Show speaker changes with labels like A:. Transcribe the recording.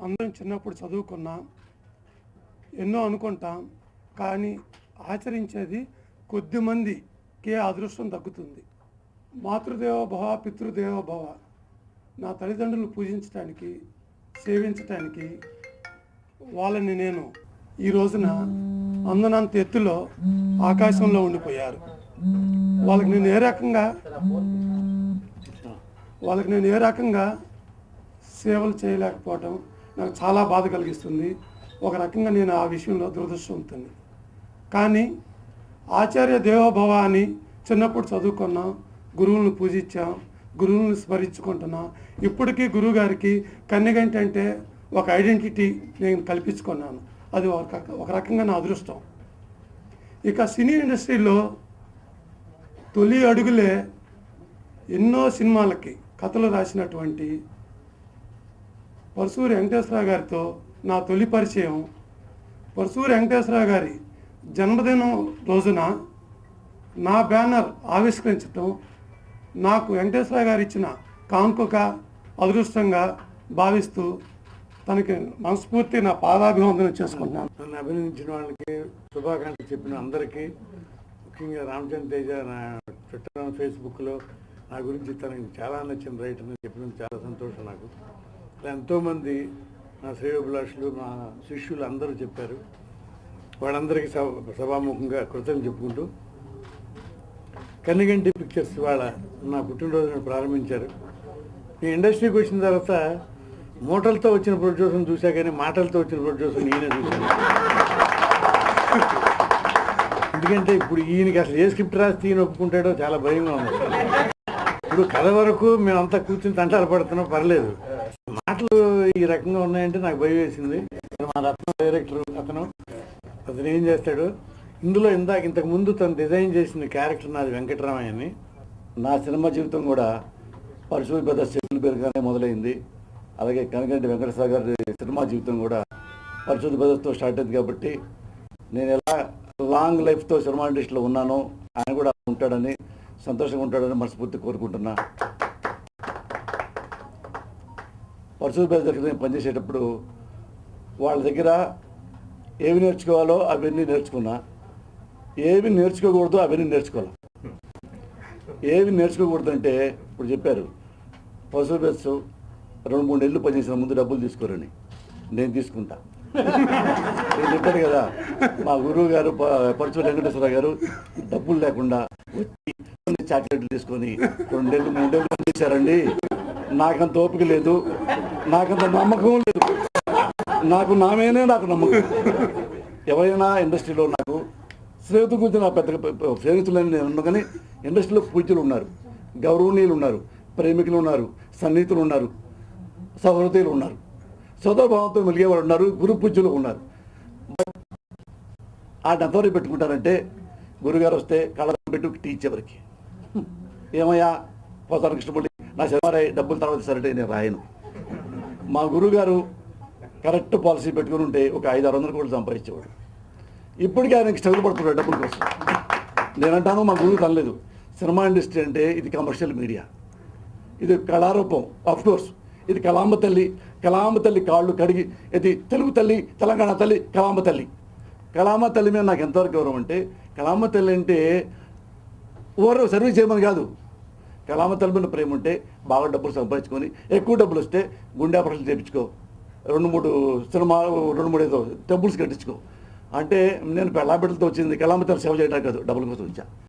A: అందరం చిన్నప్పుడు చదువుకున్నాం, ఎన్నో అనుకుంటాం, కానీ ఆచరించేది కొద్దిమందికే అదృష్టం దక్కుతుంది. మాతృదేవో భవ, పితృదేవో భవ. నా తల్లిదండ్రులు పూజించడానికి, సేవించడానికి వాళ్ళని నేను ఈ రోజున అందనంత ఎత్తులో ఆకాశంలో ఉండిపోయారు. వాళ్ళకి నేను ఏ రకంగా సేవలు చేయలేకపోవటం నాకు చాలా బాధ కలిగిస్తుంది. ఒక రకంగా నేను ఆ విషయంలో దురదృష్టవంతుని. కానీ ఆచార్య దేవోభవ అని చిన్నప్పుడు చదువుకున్నాం, గురువులను పూజించాం, గురువులను స్మరించుకుంటున్నాం. ఇప్పటికీ గురువుగారికి కన్నెగంటి అంటే ఒక ఐడెంటిటీ నేను కల్పించుకున్నాను. అది ఒక రకంగా నా అదృష్టం. ఇక సినీ ఇండస్ట్రీలో తొలి అడుగులే ఎన్నో సినిమాలకి కథలు రాసినటువంటి పరుసూరి వెంకటేశ్వరరావు గారితో నా తొలి పరిచయం. పరుసూరి వెంకటేశ్వరరావు గారి జన్మదినం రోజున నా బ్యానర్ ఆవిష్కరించటం నాకు వెంకటేశ్వరరావు గారు ఇచ్చిన కానుకగా అదృష్టంగా భావిస్తూ తనకి మనస్ఫూర్తి నా పాదాభివందనం చేసుకుంటున్నాను.
B: నన్ను అభినందించిన వాళ్ళకి, శుభాకాంక్షలు చెప్పిన అందరికీ, ముఖ్యంగా రామచంద్ర తేజ నా ట్విట్టర్, ఫేస్బుక్లో నా గురించి తనకి చాలా నచ్చిన రైటర్ అని చెప్పినందుకు చాలా సంతోషం నాకు. ఎంతోమంది నా శ్రేయోభిలాషులు, నా శిష్యులు అందరూ చెప్పారు. వాళ్ళందరికీ సభాముఖంగా కృతజ్ఞతలు చెప్పుకుంటూ, కన్నెగంటి పిక్చర్స్ వాళ్ళ నా పుట్టినరోజున ప్రారంభించారు. ఈ ఇండస్ట్రీకి వచ్చిన తర్వాత మూటలతో వచ్చిన ప్రొడ్యూసర్ని చూసా, కానీ మాటలతో వచ్చిన ప్రొడ్యూసర్ ఈయనే చూశాను. ఎందుకంటే ఇప్పుడు ఈయనకి అసలు ఏ స్క్రిప్ట్ రాసి ఈయన ఒప్పుకుంటాడో చాలా భయంగా ఉంది. ఇప్పుడు కథ వరకు మేమంతా కూర్చుని తంటాలు పడుతున్నాం, పర్లేదు. మాటలు ఈ రకంగా ఉన్నాయంటే నాకు భయం వేసింది. మా రత్న డైరెక్టర్ అతను ఏం చేస్తాడు, ఇందులో ఇంతకు ముందు తను డిజైన్ చేసిన క్యారెక్టర్ నాది వెంకటరామయ్య అని.
C: నా సినిమా జీవితం కూడా పరశురామి బ్రదర్స్ చెట్లు పేరుగానే మొదలైంది. అలాగే కనకంటి వెంకటేశ్వర గారి సినిమా జీవితం కూడా పరశురామి బ్రదర్స్తో స్టార్ట్ అయింది. కాబట్టి నేను ఎలా లాంగ్ లైఫ్తో సినిమా ఇండస్ట్రీలో ఉన్నానో ఆయన కూడా ఉంటాడని, సంతోషంగా ఉంటాడని మనస్ఫూర్తి కోరుకుంటున్నా. పరశురామి బ్రదర్స్ దగ్గర నేను పనిచేసేటప్పుడు వాళ్ళ దగ్గర ఏవి నేర్చుకోవాలో అవన్నీ నేర్చుకున్నా, ఏవి నేర్చుకోకూడదు అవన్నీ నేర్చుకోవాలి. ఏవి నేర్చుకోకూడదంటే ఇప్పుడు చెప్పారు, పశువు బెస్ 2-3 నెలలు పనిచేసిన ముందు డబ్బులు తీసుకోరని. నేను తీసుకుంటా. నేను చెప్పాను కదా, మా గురువు గారు పరశురామి వెంకటేశ్వర గారు డబ్బులు లేకుండా వచ్చి కొన్ని చాక్లెట్లు తీసుకొని 2 నెలలు 3 నెలలు పనిచేశారండి. నాకంత ఓపిక లేదు, నాకంత నమ్మకం లేదు. నాకు నమ్మకం. ఎవరైనా ఇండస్ట్రీలో నాకు స్నేహితుల గురించి నా పెద్దగా స్నేహితులని నేను ఉన్నా, కానీ ఇండస్ట్రీలో పూజ్యులు ఉన్నారు, గౌరవనీయులు ఉన్నారు, ప్రేమికులు ఉన్నారు, సన్నిహితులు ఉన్నారు, సహృదయులు ఉన్నారు, సోదరభావంతో మెలిగేవాళ్ళు ఉన్నారు, గురు పూజ్యులు ఉన్నారు. ఆ ఎంతవరకు పెట్టుకుంటారంటే గురుగారు వస్తే కళ్ళ పెట్టు టీచర్కి ఏమయ్యా పోతారు కృష్ణపల్లి నా శనివారాయి డబ్బులు తర్వాత సరే నేను రాయను. మా గురువుగారు కరెక్ట్ పాలసీ పెట్టుకుని ఉంటే ఒక 500-600 కోట్లు సంపాదించేవాడు. ఇప్పటికీ ఆయనకి స్ట్రగుల్ పడుతున్నాడు డబ్బుల కోసం. నేనంటాను, మా గురువు తనలేదు. సినిమా ఇండస్ట్రీ అంటే ఇది కమర్షియల్ మీడియా, ఇది కళారూపం. ఆఫ్కోర్స్ ఇది కళాంబ తల్లి కాళ్ళు కడిగి, ఇది తెలుగు తల్లి, తెలంగాణ తల్లి, కళాంబ తల్లి మీద నాకు ఎంతవరకు గౌరవం అంటే, కళాంబ తల్లి అంటే ఓవర్ సర్వీస్ చేయమని కాదు. కళాంబ తల్లి మీద ప్రేమ ఉంటే బాగా డబ్బులు సంపాదించుకొని, ఎక్కువ డబ్బులు వస్తే గుండె ఆపరేషన్ చేయించుకో, 2-3 సినిమా 2-3 ఏదో టెంపుల్స్ కట్టించుకో. అంటే నేను పెళ్ళాబిడ్డలతో వచ్చింది కళాంబ తల్లి సేవ చేయడానికి కాదు, డబ్బుల కోసం వచ్చా.